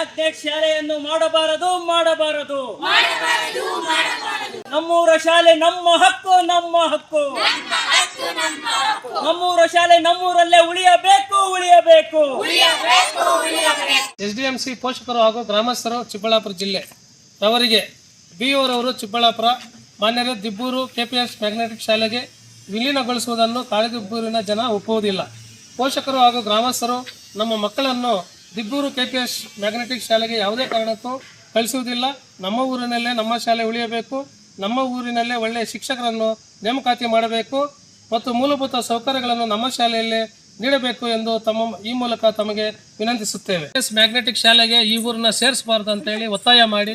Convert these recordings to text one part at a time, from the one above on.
Magnet ಶಾಲೆಯನ್ನು ಮಾಡಬಾರದು. ನಮ್ಮೂರ ಶಾಲೆ ನಮ್ಮ ಹಕ್ಕು. ನಮ್ಮೂರ ಶಾಲೆ ನಮ್ಮೂರಲ್ಲೇ ಉಳಿಯಬೇಕು. SDMC ಪೋಷಕರು ಹಾಗೂ ಗ್ರಾಮಸ್ಥರು ಚಿಕ್ಕಬಳ್ಳಾಪುರ ಜಿಲ್ಲೆ ರವರಿಗೆ BOರವರು ಚಿಕ್ಕಬಳ್ಳಾಪುರ ಮಾನ್ಯರೇ ದಿಬ್ಬೂರು KPS ಮ್ಯಾಗ್ನೆಟಿಕ್ ಶಾಲೆಗೆ ವಿಲೀನಗೊಳಿಸುವುದನ್ನು ಕಾಳಿದಿಬ್ಬೂರಿನ ಜನ ಒಪ್ಪುವುದಿಲ್ಲ. ಪೋಷಕರು ಹಾಗೂ ಗ್ರಾಮಸ್ಥರು ನಮ್ಮ ಮಕ್ಕಳನ್ನು ದಿಬ್ಬೂರು KPS ಮ್ಯಾಗ್ನೆಟಿಕ್ ಶಾಲೆಗೆ ಯಾವುದೇ ಕಾರಣಕ್ಕೂ ಕಳಿಸುವುದಿಲ್ಲ. ನಮ್ಮ ಊರಿನಲ್ಲೇ ನಮ್ಮ ಶಾಲೆ ಉಳಿಯಬೇಕು. ನಮ್ಮ ಊರಿನಲ್ಲೇ ಒಳ್ಳೆಯ ಶಿಕ್ಷಕರನ್ನು ನೇಮಕಾತಿ ಮಾಡಬೇಕು ಮತ್ತು ಮೂಲಭೂತ ಸೌಕರ್ಯಗಳನ್ನು ನಮ್ಮ ಶಾಲೆಯಲ್ಲೇ ನೀಡಬೇಕು ಎಂದು ಈ ಮೂಲಕ ತಮಗೆ ವಿನಂತಿಸುತ್ತೇವೆ. ಮ್ಯಾಗ್ನೆಟಿಕ್ ಶಾಲೆಗೆ ಈ ಊರನ್ನ ಸೇರಿಸಬಾರದು ಅಂತ ಹೇಳಿ ಒತ್ತಾಯ ಮಾಡಿ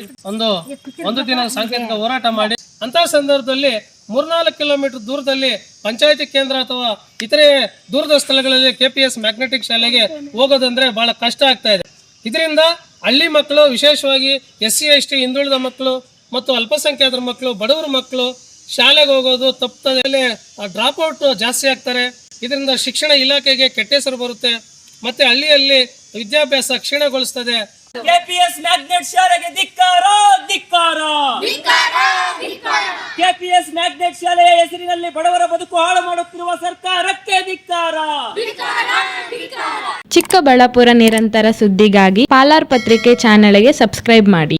ಒಂದು ದಿನ ಸಾಂಕೇತಿಕ ಹೋರಾಟ ಮಾಡಿ ಅಂತಹ ಸಂದರ್ಭದಲ್ಲಿ 3-4 ಕಿಲೋಮೀಟರ್ ದೂರದಲ್ಲಿ ಪಂಚಾಯತಿ ಕೇಂದ್ರ ಅಥವಾ ಇತರೆ ದೂರದ ಸ್ಥಳಗಳಲ್ಲಿ KPS ಮ್ಯಾಗ್ನೆಟಿಕ್ ಶಾಲೆಗೆ ಹೋಗೋದಂದ್ರೆ ಬಹಳ ಕಷ್ಟ ಆಗ್ತಾ ಇದೆ. ಇದರಿಂದ ಹಳ್ಳಿ ಮಕ್ಕಳು, ವಿಶೇಷವಾಗಿ SC ST ಹಿಂದುಳಿದ ಮಕ್ಕಳು ಮತ್ತು ಅಲ್ಪಸಂಖ್ಯಾತರ ಮಕ್ಕಳು, ಬಡವರ ಮಕ್ಕಳು ಶಾಲೆಗೆ ಹೋಗೋದು ತಪ್ಪದೆ ಡ್ರಾಪ್ ಔಟ್ ಜಾಸ್ತಿ ಆಗ್ತಾರೆ. ಇದರಿಂದ ಶಿಕ್ಷಣ ಇಲಾಖೆಗೆ ಕೆಟ್ಟ ಹೆಸರು ಬರುತ್ತೆ ಮತ್ತೆ ಹಳ್ಳಿಯಲ್ಲಿ ವಿದ್ಯಾಭ್ಯಾಸ ಕ್ಷೀಣಗೊಳಿಸ್ತದೆ. KPS ಮ್ಯಾಗ್ನೆಟ್ ಶಾಲೆಗೆ ಧಿಕ್ಕಾರ. KPS ಮ್ಯಾಗ್ನೆಟ್ ಶಾಲೆಯ ಹೆಸರಿನಲ್ಲಿ ಬಡವರ ಬದುಕು ಹಾಳು ಮಾಡುತ್ತಿರುವ ಸರ್ಕಾರಕ್ಕೆ ಧಿಕ್ಕಾರ. ಚಿಕ್ಕಬಳ್ಳಾಪುರ ನಿರಂತರ ಸುದ್ದಿಗಾಗಿ ಪಾಲಾರ್ ಪತ್ರಿಕೆ ಚಾನೆಲ್ಗೆ ಸಬ್ಸ್ಕ್ರೈಬ್ ಮಾಡಿ.